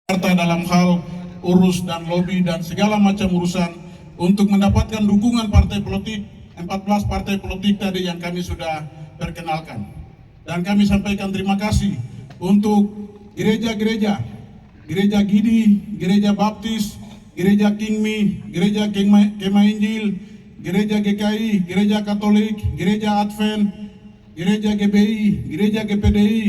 Jakarta dalam hal urus dan lobby dan segala macam urusan untuk mendapatkan dukungan partai politik, 14 partai politik tadi yang kami sudah perkenalkan. Dan kami sampaikan terima kasih untuk gereja-gereja, gereja Gidi, gereja Baptis, gereja Kingmi, gereja Kema Injil, gereja GKI, gereja Katolik, gereja Advent, gereja GBI, gereja GPDI,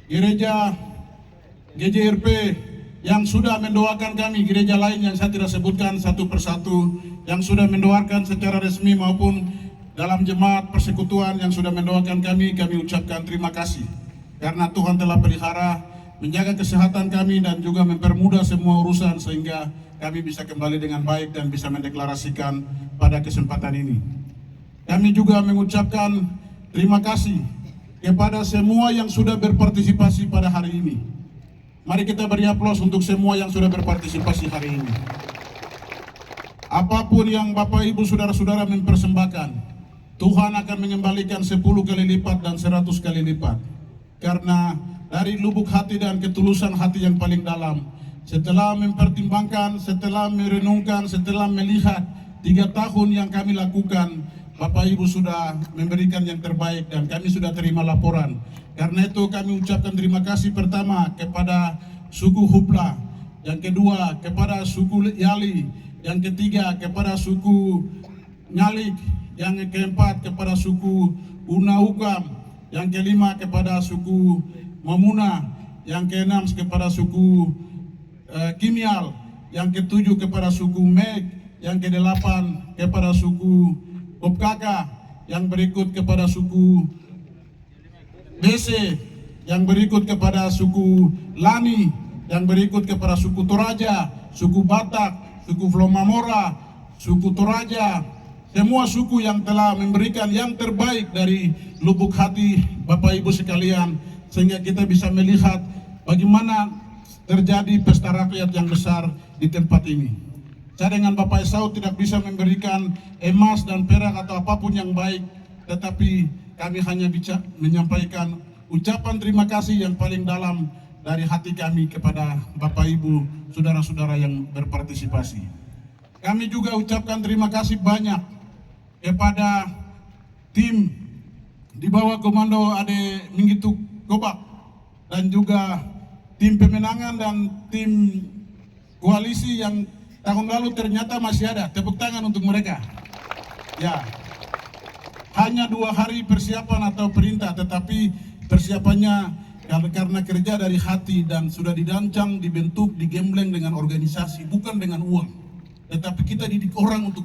gereja GJRP yang sudah mendoakan kami, gereja lain yang saya tidak sebutkan satu persatu, yang sudah mendoakan secara resmi maupun dalam jemaat persekutuan yang sudah mendoakan kami ucapkan terima kasih. Karena Tuhan telah pelihara, menjaga kesehatan kami dan juga mempermudah semua urusan sehingga kami bisa kembali dengan baik dan bisa mendeklarasikan pada kesempatan ini. Kami juga mengucapkan terima kasih kepada semua yang sudah berpartisipasi pada hari ini. Mari kita beri aplaus untuk semua yang sudah berpartisipasi hari ini. Apapun yang Bapak Ibu Saudara-saudara mempersembahkan, Tuhan akan mengembalikan 10 kali lipat dan 100 kali lipat. Karena dari lubuk hati dan ketulusan hati yang paling dalam, setelah mempertimbangkan, setelah merenungkan, setelah melihat 3 tahun yang kami lakukan, Bapak Ibu sudah memberikan yang terbaik dan kami sudah terima laporan. Karena itu kami ucapkan terima kasih pertama kepada suku Hupla, yang kedua kepada suku Yali, yang ketiga kepada suku Nyalik, yang keempat kepada suku Unaukam, yang kelima kepada suku Mamuna, yang keenam kepada suku Kimial, yang ketujuh kepada suku Meg, yang kedelapan kepada suku Opkaka, yang berikut kepada suku BC, yang berikut kepada suku Lani, yang berikut kepada suku Toraja, suku Batak, suku Flomamora, suku Toraja, semua suku yang telah memberikan yang terbaik dari lubuk hati Bapak Ibu sekalian, sehingga kita bisa melihat bagaimana terjadi pesta rakyat yang besar di tempat ini. Saya dengan Bapak Esau tidak bisa memberikan emas dan perak atau apapun yang baik, tetapi kami hanya bisa menyampaikan ucapan terima kasih yang paling dalam dari hati kami kepada Bapak Ibu, saudara-saudara yang berpartisipasi. Kami juga ucapkan terima kasih banyak kepada tim di bawah komando Ade Minggitu Gobak dan juga tim pemenangan dan tim koalisi yang tahun lalu ternyata masih ada. Tepuk tangan untuk mereka. Ya, hanya 2 hari persiapan atau perintah, tetapi persiapannya karena kerja dari hati dan sudah dirancang, dibentuk, digembleng dengan organisasi, bukan dengan uang. Tetapi kita didik orang untuk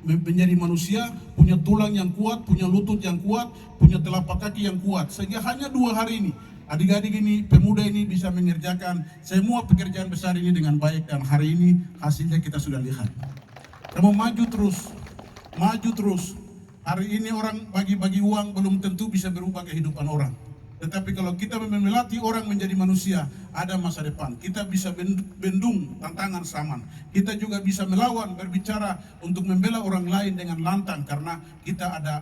menjadi manusia, punya tulang yang kuat, punya lutut yang kuat, punya telapak kaki yang kuat. Sehingga hanya 2 hari ini, adik-adik ini, pemuda ini bisa mengerjakan semua pekerjaan besar ini dengan baik. Dan hari ini hasilnya kita sudah lihat. Kamu maju terus, maju terus. Hari ini orang bagi-bagi uang belum tentu bisa berubah kehidupan orang. Tetapi kalau kita melatih orang menjadi manusia, ada masa depan. Kita bisa bendung tantangan zaman. Kita juga bisa melawan, berbicara untuk membela orang lain dengan lantang. Karena kita ada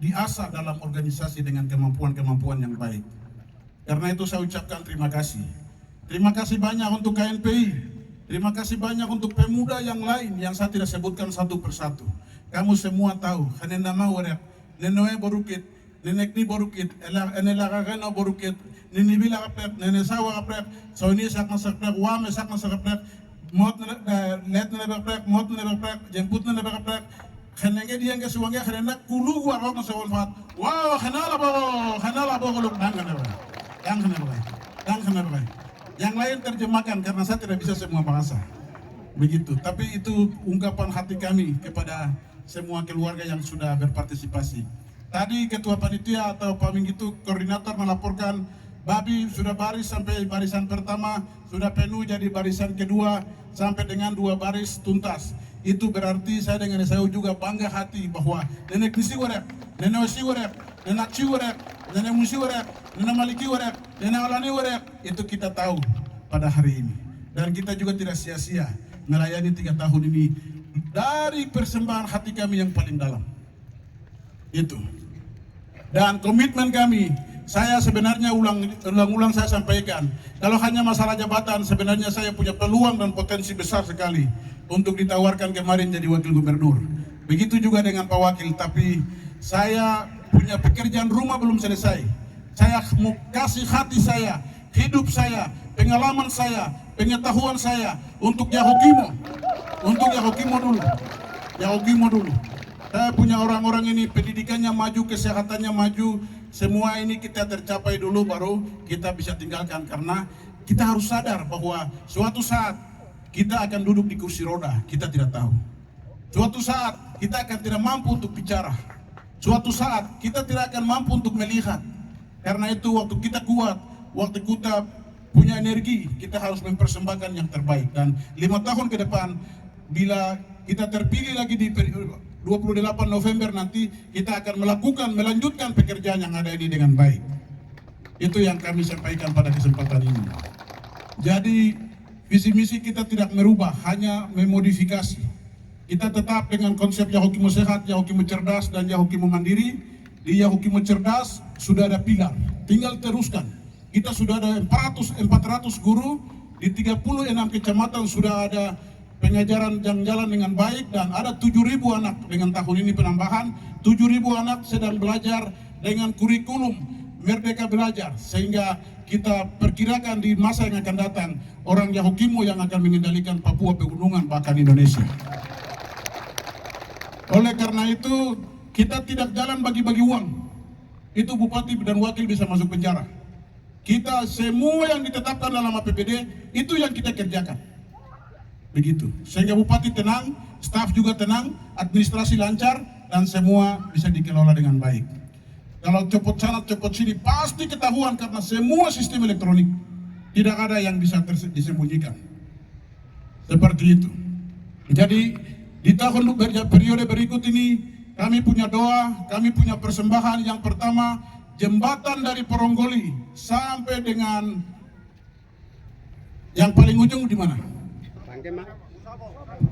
diasah dalam organisasi dengan kemampuan-kemampuan yang baik. Karena itu saya ucapkan terima kasih. Terima kasih banyak untuk KNPI. Terima kasih banyak untuk pemuda yang lain yang saya tidak sebutkan satu persatu. Kamu semua tahu, hanya nama warek, nenoe borukit, nenek ni borukit, enelagagano borukit, ninibila kapret, nenesawa kapret, so ini sak nasakprek, wame sak nasakprek, mot let na kapret, mot na kapret, jemput na kapret, kenenge dia nggak suangnya kenena kulu gua kok nasawal fat, wow kenala bo kuluk dangan apa, yang kenapa, yang lain terjemahkan karena saya tidak bisa semua bahasa, begitu. Tapi itu ungkapan hati kami kepada semua keluarga yang sudah berpartisipasi. Tadi ketua panitia atau Pak Minggitu koordinator melaporkan Babi sudah baris sampai barisan pertama, sudah penuh jadi barisan kedua sampai dengan 2 baris tuntas. Itu berarti saya dengan saya juga bangga hati bahwa nenek nisi warek, nenek osi warek, nenek ci warek, nenek musi warek, nenek maliki warek, nenek alani warek, itu kita tahu pada hari ini. Dan kita juga tidak sia-sia melayani 3 tahun ini dari persembahan hati kami yang paling dalam. Itu. Dan komitmen kami Saya sebenarnya ulang-ulang saya sampaikan, kalau hanya masalah jabatan, sebenarnya saya punya peluang dan potensi besar sekali untuk ditawarkan kemarin jadi wakil gubernur. Begitu juga dengan Pak Wakil, tapi saya punya pekerjaan rumah belum selesai. Saya mau kasih hati saya, hidup saya, pengalaman saya, pengetahuan saya untuk Yahukimo. Untuk Yahukimo dulu. Yahukimo dulu. Saya punya orang-orang ini pendidikannya maju, kesehatannya maju, semua ini kita tercapai dulu baru kita bisa tinggalkan, karena kita harus sadar bahwa suatu saat kita akan duduk di kursi roda, kita tidak tahu. Suatu saat kita akan tidak mampu untuk bicara. Suatu saat kita tidak akan mampu untuk melihat. Karena itu waktu kita kuat, waktu kita punya energi, kita harus mempersembahkan yang terbaik. Dan 5 tahun ke depan, bila kita terpilih lagi di 28 November nanti, kita akan melanjutkan pekerjaan yang ada ini dengan baik. Itu yang kami sampaikan pada kesempatan ini. Jadi visi misi kita tidak merubah, hanya memodifikasi. Kita tetap dengan konsep Yahukimo sehat, Yahukimo cerdas, dan Yahukimo mandiri. Di Yahukimo cerdas sudah ada pilar, tinggal teruskan. Kita sudah ada 400 guru, di 36 kecamatan sudah ada pengajaran yang jalan dengan baik, dan ada 7.000 anak dengan tahun ini penambahan. 7.000 anak sedang belajar dengan kurikulum Merdeka Belajar, sehingga kita perkirakan di masa yang akan datang orang Yahukimo yang akan mengendalikan Papua Pegunungan bahkan Indonesia. Oleh karena itu kita tidak jalan bagi-bagi uang. Itu bupati dan wakil bisa masuk penjara. Kita semua yang ditetapkan dalam APBD itu yang kita kerjakan. Begitu, sehingga bupati tenang, staf juga tenang, administrasi lancar, dan semua bisa dikelola dengan baik. Kalau copot sana, copot sini, pasti ketahuan karena semua sistem elektronik. Tidak ada yang bisa disembunyikan. Seperti itu. Jadi di tahun periode berikut ini, kami punya doa, kami punya persembahan. Yang pertama, jembatan dari Poronggoli sampai dengan yang paling ujung di mana?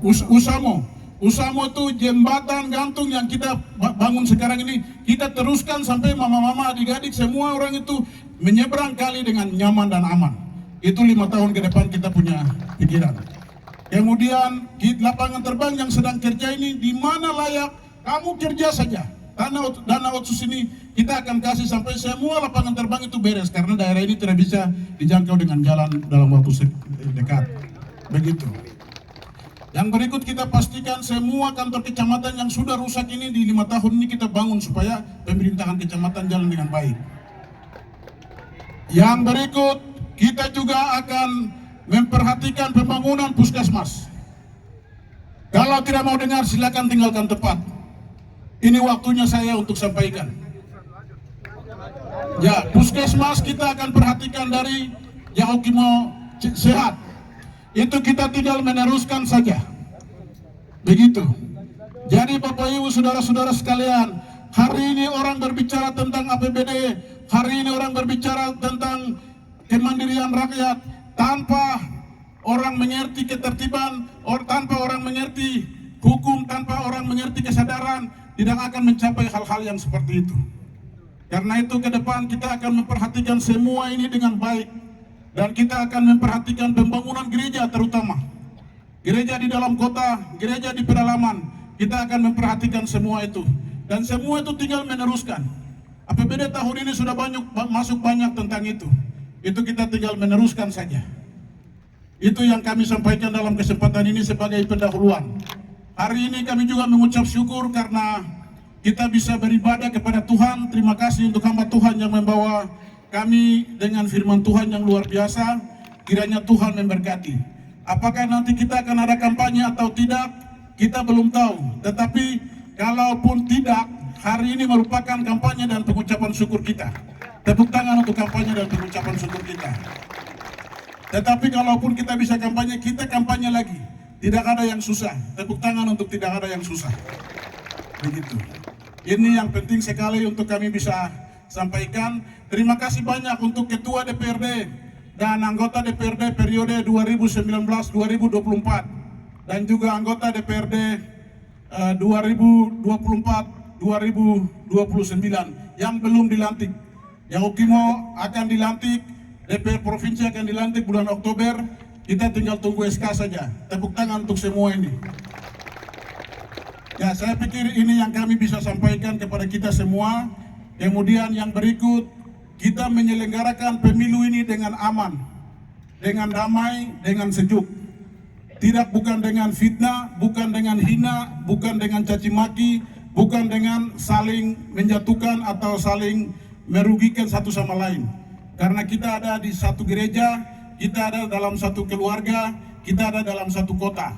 Usamo itu jembatan gantung yang kita bangun sekarang ini, kita teruskan sampai mama-mama, adik-adik, semua orang itu menyeberang kali dengan nyaman dan aman. Itu 5 tahun ke depan kita punya pikiran. Kemudian di lapangan terbang yang sedang kerja ini, di mana layak kamu kerja saja. Dana otsus ini kita akan kasih sampai semua lapangan terbang itu beres, karena daerah ini tidak bisa dijangkau dengan jalan dalam waktu dekat. Begitu. Yang berikut kita pastikan semua kantor kecamatan yang sudah rusak ini di 5 tahun ini kita bangun supaya pemerintahan kecamatan jalan dengan baik. Yang berikut kita juga akan memperhatikan pembangunan puskesmas. Kalau tidak mau dengar silakan tinggalkan tempat. Ini waktunya saya untuk sampaikan. Ya, puskesmas kita akan perhatikan dari Yahukimo sehat. Itu kita tinggal meneruskan saja. Begitu. Jadi Bapak Ibu saudara-saudara sekalian, hari ini orang berbicara tentang APBD, hari ini orang berbicara tentang kemandirian rakyat, tanpa orang mengerti ketertiban, tanpa orang mengerti hukum, tanpa orang mengerti kesadaran, tidak akan mencapai hal-hal yang seperti itu. Karena itu ke depan kita akan memperhatikan semua ini dengan baik. Dan kita akan memperhatikan pembangunan gereja terutama. Gereja di dalam kota, gereja di pedalaman. Kita akan memperhatikan semua itu. Dan semua itu tinggal meneruskan. APBD tahun ini sudah masuk banyak tentang itu. Itu kita tinggal meneruskan saja. Itu yang kami sampaikan dalam kesempatan ini sebagai pendahuluan. Hari ini kami juga mengucap syukur karena kita bisa beribadah kepada Tuhan. Terima kasih untuk hamba Tuhan yang membawa kami dengan firman Tuhan yang luar biasa. Kiranya Tuhan memberkati. Apakah nanti kita akan ada kampanye atau tidak, kita belum tahu. Tetapi kalaupun tidak, hari ini merupakan kampanye dan pengucapan syukur kita. Tepuk tangan untuk kampanye dan pengucapan syukur kita. Tetapi kalaupun kita bisa kampanye, kita kampanye lagi. Tidak ada yang susah. Tepuk tangan untuk tidak ada yang susah. Begitu. Ini yang penting sekali untuk kami bisa sampaikan. Terima kasih banyak untuk Ketua DPRD dan anggota DPRD periode 2019-2024 dan juga anggota DPRD 2024-2029 yang belum dilantik. Yahukimo akan dilantik, DPR Provinsi akan dilantik bulan Oktober, kita tinggal tunggu SK saja. Tepuk tangan untuk semua ini. Ya, saya pikir ini yang kami bisa sampaikan kepada kita semua. Kemudian yang berikut, kita menyelenggarakan pemilu ini dengan aman, dengan damai, dengan sejuk. Tidak bukan dengan fitnah, bukan dengan hina, bukan dengan caci maki, bukan dengan saling menjatuhkan atau saling merugikan satu sama lain. Karena kita ada di satu gereja, kita ada dalam satu keluarga, kita ada dalam satu kota.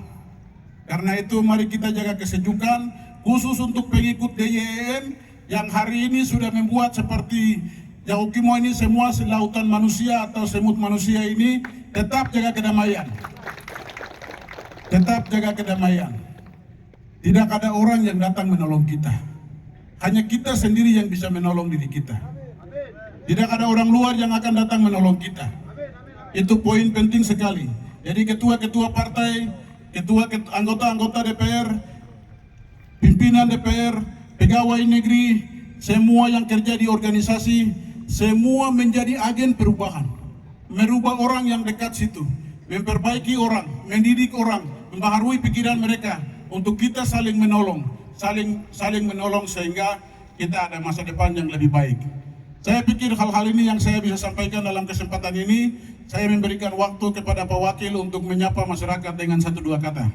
Karena itu mari kita jaga kesejukan, khusus untuk pengikut DYN yang hari ini sudah membuat seperti Yahukimo ini semua selautan manusia atau semut manusia ini, tetap jaga kedamaian. Tetap jaga kedamaian. Tidak ada orang yang datang menolong kita. Hanya kita sendiri yang bisa menolong diri kita. Tidak ada orang luar yang akan datang menolong kita. Itu poin penting sekali. Jadi ketua-ketua partai, anggota-anggota DPR, pimpinan DPR, pegawai negeri, semua yang kerja di organisasi, semua menjadi agen perubahan. Merubah orang yang dekat situ, memperbaiki orang, mendidik orang, membaharui pikiran mereka untuk kita saling menolong, saling menolong sehingga kita ada masa depan yang lebih baik. Saya pikir hal-hal ini yang saya bisa sampaikan dalam kesempatan ini. Saya memberikan waktu kepada Pak Wakil untuk menyapa masyarakat dengan 1-2 kata.